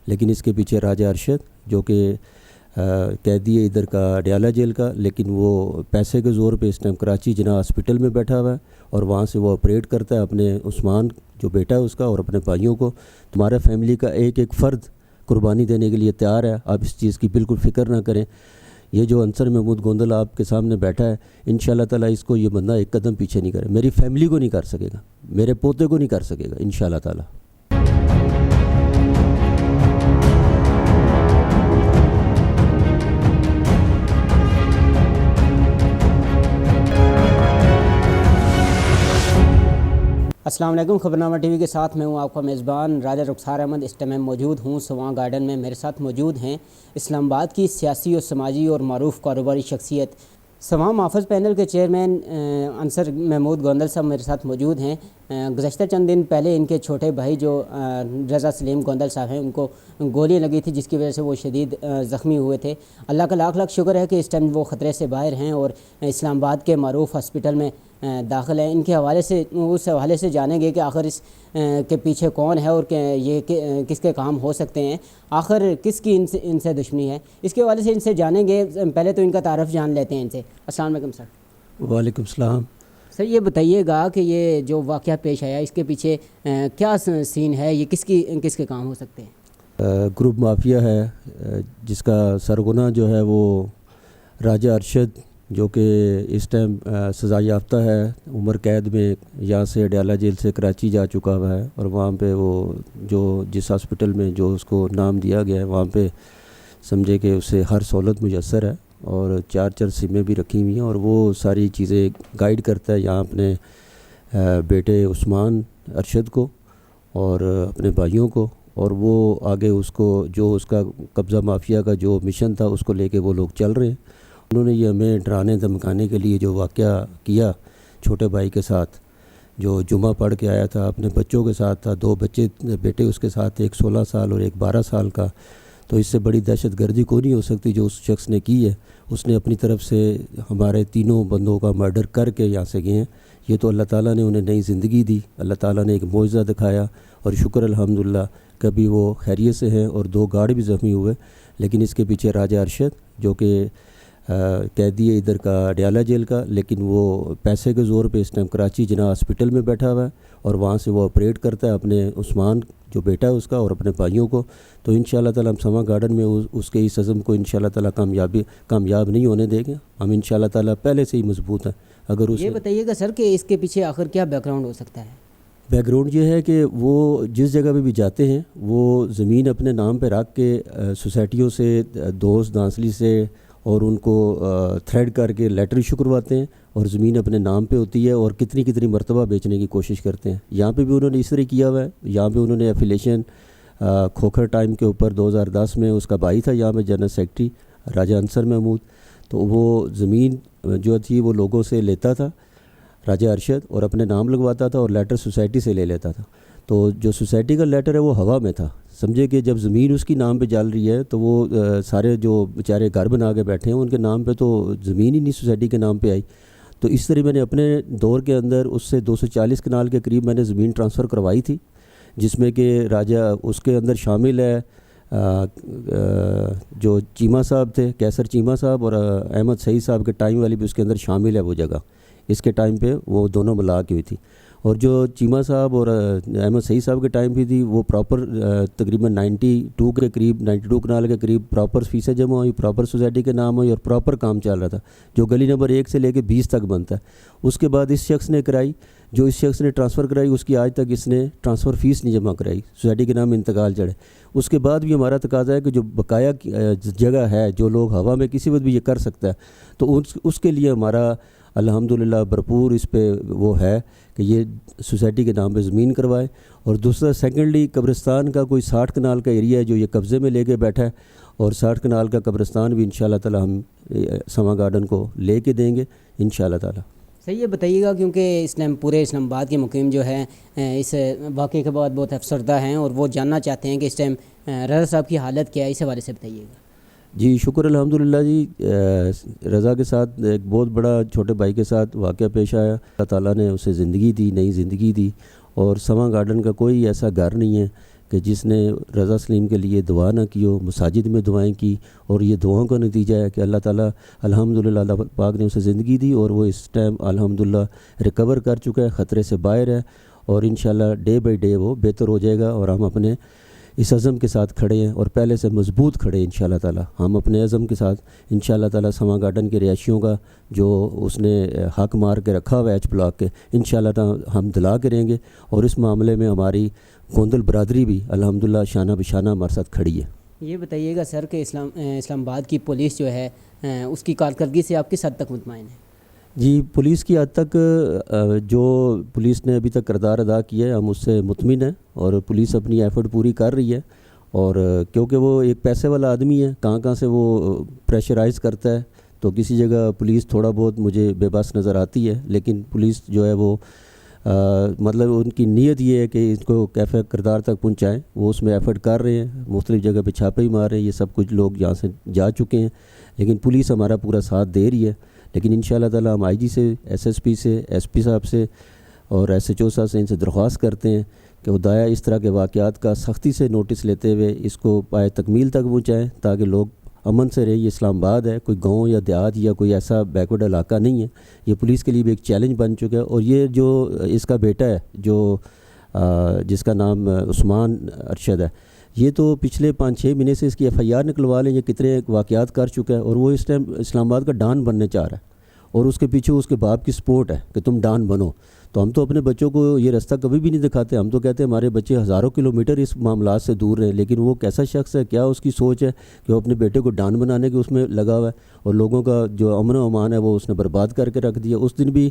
لیکن اس کے پیچھے راجہ ارشد جو کہ قیدی ہے ادھر کا اڈیالہ جیل کا، لیکن وہ پیسے کے زور پہ اس ٹائم کراچی جناح ہاسپٹل میں بیٹھا ہوا ہے اور وہاں سے وہ آپریٹ کرتا ہے اپنے عثمان جو بیٹا ہے اس کا اور اپنے بھائیوں کو. تمہارے فیملی کا ایک ایک فرد قربانی دینے کے لیے تیار ہے. آپ اس چیز کی بالکل فکر نہ کریں. یہ جو انصر محمود گوندل آپ کے سامنے بیٹھا ہے، انشاءاللہ تعالیٰ اس کو یہ بندہ ایک قدم پیچھے نہیں کرے. میری فیملی کو نہیں کر سکے گا، میرے پوتے کو نہیں کر سکے گا انشاءاللہ تعالیٰ. السلام علیکم. خبرنامہ ٹی وی کے ساتھ میں ہوں آپ کا میزبان راجہ رخسار احمد. اس ٹائم میں موجود ہوں سواں گارڈن میں. میرے ساتھ موجود ہیں اسلام آباد کی سیاسی اور سماجی اور معروف کاروباری شخصیت سواں محافظ پینل کے چیئرمین انصر محمود گوندل صاحب میرے ساتھ موجود ہیں. گزشتہ چند دن پہلے ان کے چھوٹے بھائی جو رضا سلیم گوندل صاحب ہیں ان کو گولی لگی تھی جس کی وجہ سے وہ شدید زخمی ہوئے تھے. اللہ کا لاکھ لاکھ شکر ہے کہ اس ٹائم وہ خطرے سے باہر ہیں اور اسلام آباد کے معروف ہاسپٹل میں داخل ہیں. ان کے حوالے سے اس حوالے سے جانیں گے کہ آخر اس کے پیچھے کون ہے اور کہ یہ کس کے کام ہو سکتے ہیں، آخر کس کی ان سے دشمنی ہے. اس کے حوالے سے ان سے جانیں گے. پہلے تو ان کا تعارف جان لیتے ہیں ان سے. السلام علیکم سر. وعلیکم السلام. سر یہ بتائیے گا کہ یہ جو واقعہ پیش آیا اس کے پیچھے کیا سین ہے، یہ کس کے کام ہو سکتے ہیں؟ گروپ مافیا ہے جس کا سرغنہ جو ہے وہ راجہ ارشد جو کہ اس ٹائم سزا یافتہ ہے، عمر قید میں یہاں سے اڈیالہ جیل سے کراچی جا چکا ہوا ہے اور وہاں پہ وہ جو جس ہاسپٹل میں جو اس کو نام دیا گیا ہے وہاں پہ سمجھے کہ اسے ہر سہولت میسر ہے اور 4 سمیں بھی رکھی ہوئی ہیں اور وہ ساری چیزیں گائیڈ کرتا ہے یہاں اپنے بیٹے عثمان ارشد کو اور اپنے بھائیوں کو. اور وہ آگے اس کو جو اس کا قبضہ مافیا کا جو مشن تھا اس کو لے کے وہ لوگ چل رہے ہیں. انہوں نے یہ ہمیں ڈرانے دھمکانے کے لیے جو واقعہ کیا چھوٹے بھائی کے ساتھ جو جمعہ پڑھ کے آیا تھا، اپنے بچوں کے ساتھ تھا، 2 بیٹے اس کے ساتھ، ایک 16 سال اور ایک 12 سال کا. تو اس سے بڑی دہشت گردی کو نہیں ہو سکتی جو اس شخص نے کی ہے. اس نے اپنی طرف سے ہمارے 3 بندوں کا مرڈر کر کے یہاں سے گئے ہیں. یہ تو اللہ تعالیٰ نے انہیں نئی زندگی دی، اللہ تعالیٰ نے ایک معجزہ دکھایا اور شکر الحمدللہ کبھی وہ خیریت سے ہیں اور 2 گارڈ بھی زخمی ہوئے. لیکن اس کے پیچھے راجہ ارشد جو کہ قیدی ہے ادھر کا اڈیالہ جیل کا، لیکن وہ پیسے کے زور پہ اس ٹائم کراچی جناح ہاسپٹل میں بیٹھا ہوا ہے اور وہاں سے وہ آپریٹ کرتا ہے اپنے عثمان جو بیٹا ہے اس کا اور اپنے بھائیوں کو. تو انشاءاللہ تعالیٰ ہم سواں گارڈن میں اس کے اس عزم کو انشاءاللہ تعالیٰ کامیاب نہیں ہونے دیں گے. ہم انشاءاللہ تعالیٰ پہلے سے ہی مضبوط ہیں. اگر یہ بتائیے گا سر کہ اس کے پیچھے آخر کیا بیک گراؤنڈ ہو سکتا ہے؟ بیک گراؤنڈ یہ ہے کہ وہ جس جگہ پہ بھی جاتے ہیں وہ زمین اپنے نام پہ رکھ کے سوسائٹیوں سے، دوست دانسلی سے اور ان کو تھریڈ کر کے لیٹر ایشو کرواتے ہیں اور زمین اپنے نام پہ ہوتی ہے اور کتنی مرتبہ بیچنے کی کوشش کرتے ہیں. یہاں پہ بھی انہوں نے اس طرح کیا ہوا ہے. یہاں پہ انہوں نے ایفیلیشن کھوکھر ٹائم کے اوپر 2010 میں اس کا بھائی تھا یہاں پہ جنرل سیکرٹری راجہ انصر محمود، تو وہ زمین جو تھی وہ لوگوں سے لیتا تھا راجہ ارشد اور اپنے نام لگواتا تھا اور لیٹر سوسائٹی سے لے لیتا تھا. تو جو سوسائٹی کا لیٹر ہے وہ ہوا میں تھا. سمجھے کہ جب زمین اس کی نام پہ چل رہی ہے تو وہ سارے جو بیچارے گھر بنا کے بیٹھے ہیں ان کے نام پہ تو زمین ہی نہیں سوسائٹی کے نام پہ آئی. تو اس طرح میں نے اپنے دور کے اندر اس سے 240 کنال کے قریب میں نے زمین ٹرانسفر کروائی تھی، جس میں کہ راجہ اس کے اندر شامل ہے جو چیمہ صاحب تھے، کیسر چیمہ صاحب اور احمد سعید صاحب کے ٹائم والی بھی اس کے اندر شامل ہے وہ جگہ. اس کے ٹائم پہ وہ دونوں ملا کی ہوئی تھی. اور جو چیمہ صاحب اور احمد سعید صاحب کے ٹائم بھی تھی وہ پراپر تقریباً 92 کے قریب 92 کنال کے قریب پراپر فیسیں جمع ہوئی، پراپر سوسائٹی کے نام ہوئی اور پراپر کام چل رہا تھا جو گلی نمبر 1 سے لے کے 20 تک بنتا ہے. اس کے بعد اس شخص نے کرائی، جو اس شخص نے ٹرانسفر کرائی اس کی آج تک اس نے ٹرانسفر فیس نہیں جمع کرائی، سوسائٹی کے نام انتقال چڑھے. اس کے بعد بھی ہمارا تقاضا ہے کہ جو بقایا جگہ ہے جو لوگ ہوا میں کسی وقت بھی یہ کر سکتا ہے تو اس کے لیے ہمارا الحمدللہ بھرپور اس پہ وہ ہے کہ یہ سوسائٹی کے نام پہ زمین کروائے. اور دوسرا سیکنڈلی قبرستان کا کوئی 60 کنال کا ایریا ہے جو یہ قبضے میں لے کے بیٹھا ہے اور 60 کنال کا قبرستان بھی انشاءاللہ تعالی ہم سواں گارڈن کو لے کے دیں گے انشاءاللہ تعالی. صحیح ہے، بتائیے گا کیونکہ پورے اسلام آباد کے مقیم جو ہیں اس واقعے کے بعد بہت افسردہ ہیں اور وہ جاننا چاہتے ہیں کہ اس ٹائم رضا صاحب کی حالت کیا ہے، اس حوالے سے بتائیے گا. جی شکر الحمدللہ جی. رضا کے ساتھ ایک بہت بڑا چھوٹے بھائی کے ساتھ واقعہ پیش آیا. اللہ تعالیٰ نے اسے زندگی دی، نئی زندگی دی اور سواں گارڈن کا کوئی ایسا گھر نہیں ہے کہ جس نے رضا سلیم کے لیے دعا نہ کی ہو، مساجد میں دعائیں کی، اور یہ دعاؤں کا نتیجہ ہے کہ اللہ تعالیٰ الحمدللہ اللہ پاک نے اسے زندگی دی، اور وہ اس ٹائم الحمدللہ ریکور کر چکا ہے، خطرے سے باہر ہے، اور انشاءاللہ ڈے بائی ڈے وہ بہتر ہو جائے گا، اور ہم اپنے اس عزم کے ساتھ کھڑے ہیں اور پہلے سے مضبوط کھڑے ہیں انشاءاللہ تعالیٰ۔ ہم اپنے عزم کے ساتھ انشاءاللہ تعالیٰ سواں گارڈن کے رہائشیوں کا جو اس نے حق مار کے رکھا ہوا ہے ایچ بلاک کے، انشاءاللہ تعالیٰ ہم دلا کریں گے، اور اس معاملے میں ہماری گوندل برادری بھی الحمدللہ شانہ بشانہ ہمارے ساتھ کھڑی ہے۔ یہ بتائیے گا سر کہ اسلام آباد کی پولیس جو ہے اس کی کارکردگی سے آپ کس حد تک مطمئن ہیں؟ جی، پولیس کی حد تک جو پولیس نے ابھی تک کردار ادا کیا ہے ہم اس سے مطمئن ہیں، اور پولیس اپنی ایفرٹ پوری کر رہی ہے، اور کیونکہ وہ ایک پیسے والا آدمی ہے، کہاں سے وہ پریشرائز کرتا ہے، تو کسی جگہ پولیس تھوڑا بہت مجھے بے بس نظر آتی ہے، لیکن پولیس جو ہے وہ مطلب ان کی نیت یہ ہے کہ اس کو کیفے کردار تک پہنچائیں، وہ اس میں ایفرٹ کر رہے ہیں، مختلف جگہ پہ چھاپے ہی مار رہے ہیں، یہ سب کچھ لوگ یہاں سے جا چکے ہیں، لیکن پولیس ہمارا پورا ساتھ دے رہی ہے۔ لیکن انشاءاللہ تعالیٰ ہم آئی جی سے، ایس ایس پی سے، ایس پی صاحب سے اور ایس ایچ او صاحب سے ان سے درخواست کرتے ہیں کہ خدایا اس طرح کے واقعات کا سختی سے نوٹس لیتے ہوئے اس کو پائے تکمیل تک پہنچائیں، تاکہ لوگ امن سے رہے۔ یہ اسلام آباد ہے، کوئی گاؤں یا دیہات یا کوئی ایسا بیکورڈ علاقہ نہیں ہے، یہ پولیس کے لیے بھی ایک چیلنج بن چکا ہے۔ اور یہ جو اس کا بیٹا ہے جو جس کا نام عثمان ارشد ہے، یہ تو پچھلے 5-6 مہینے سے اس کی ایف آئی آر نکلوا لیں، یہ کتنے واقعات کر چکا ہے، اور وہ اس ٹائم اسلام آباد کا ڈان بننے چاہ رہا ہے، اور اس کے پیچھے اس کے باپ کی سپورٹ ہے کہ تم ڈان بنو۔ تو ہم تو اپنے بچوں کو یہ رستہ کبھی بھی نہیں دکھاتے، ہم تو کہتے ہیں ہمارے بچے ہزاروں کلومیٹر اس معاملات سے دور رہیں، لیکن وہ کیسا شخص ہے، کیا اس کی سوچ ہے کہ وہ اپنے بیٹے کو ڈان بنانے کے اس میں لگا ہوا ہے، اور لوگوں کا جو امن و امان ہے وہ اس نے برباد کر کے رکھ دیا۔ اس دن بھی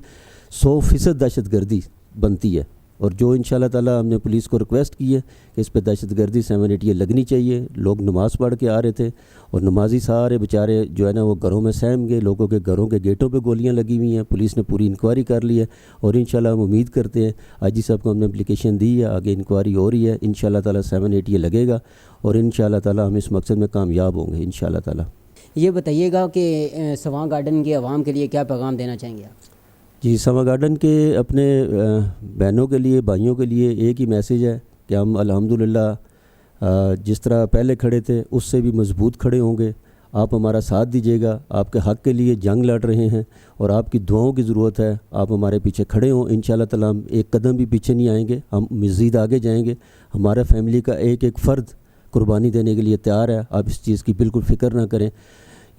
100% دہشت گردی بنتی ہے، اور جو انشاءاللہ تعالیٰ ہم نے پولیس کو ریکویسٹ کی ہے کہ اس پہ دہشت گردی 780 لگنی چاہیے۔ لوگ نماز پڑھ کے آ رہے تھے، اور نمازی سارے بیچارے جو ہے نا وہ گھروں میں سہم گئے، لوگوں کے گھروں کے گیٹوں پہ گولیاں لگی ہوئی ہیں، پولیس نے پوری انکوائری کر لی ہے، اور انشاءاللہ ہم امید کرتے ہیں، آئی جی صاحب کو ہم نے اپلیکیشن دی ہے، آگے انکوائری ہو رہی ہے، انشاءاللہ تعالیٰ 780 لگے گا، اور انشاءاللہ تعالیٰ ہم اس مقصد میں کامیاب ہوں گے انشاءاللہ تعالیٰ۔ یہ بتائیے گا کہ سواں گارڈن کے عوام کے لیے کیا پیغام دینا چاہیں گے آپ؟ جی، سواں گارڈن کے اپنے بہنوں کے لیے، بھائیوں کے لیے ایک ہی میسیج ہے کہ ہم الحمدللہ جس طرح پہلے کھڑے تھے اس سے بھی مضبوط کھڑے ہوں گے۔ آپ ہمارا ساتھ دیجیے گا، آپ کے حق کے لیے جنگ لڑ رہے ہیں، اور آپ کی دعاؤں کی ضرورت ہے، آپ ہمارے پیچھے کھڑے ہوں، انشاءاللہ تعالیٰ ہم ایک قدم بھی پیچھے نہیں آئیں گے، ہم مزید آگے جائیں گے۔ ہمارا فیملی کا ایک ایک فرد قربانی دینے کے لیے تیار ہے، آپ اس چیز کی بالکل فکر نہ کریں۔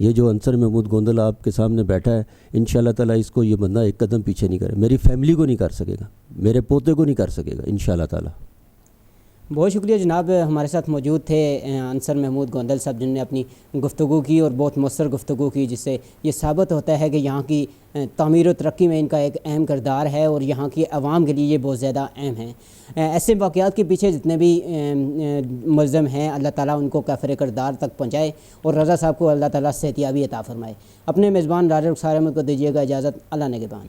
یہ جو انصر محمود گوندل آپ کے سامنے بیٹھا ہے، انشاءاللہ تعالیٰ اس کو یہ بندہ ایک قدم پیچھے نہیں کرے، میری فیملی کو نہیں کر سکے گا، میرے پوتے کو نہیں کر سکے گا انشاءاللہ تعالیٰ۔ بہت شکریہ جناب، ہمارے ساتھ موجود تھے انصر محمود گوندل صاحب، جن نے اپنی گفتگو کی اور بہت مؤثر گفتگو کی، جس سے یہ ثابت ہوتا ہے کہ یہاں کی تعمیر و ترقی میں ان کا ایک اہم کردار ہے، اور یہاں کی عوام کے لیے یہ بہت زیادہ اہم ہے۔ ایسے واقعات کے پیچھے جتنے بھی ملزم ہیں، اللہ تعالیٰ ان کو کافر کردار تک پہنچائے، اور رضا صاحب کو اللہ تعالیٰ صحتیابی عطا فرمائے۔ اپنے میزبان راجہ رخسار احمد کو دیجیے گا اجازت، اللہ نگہبان۔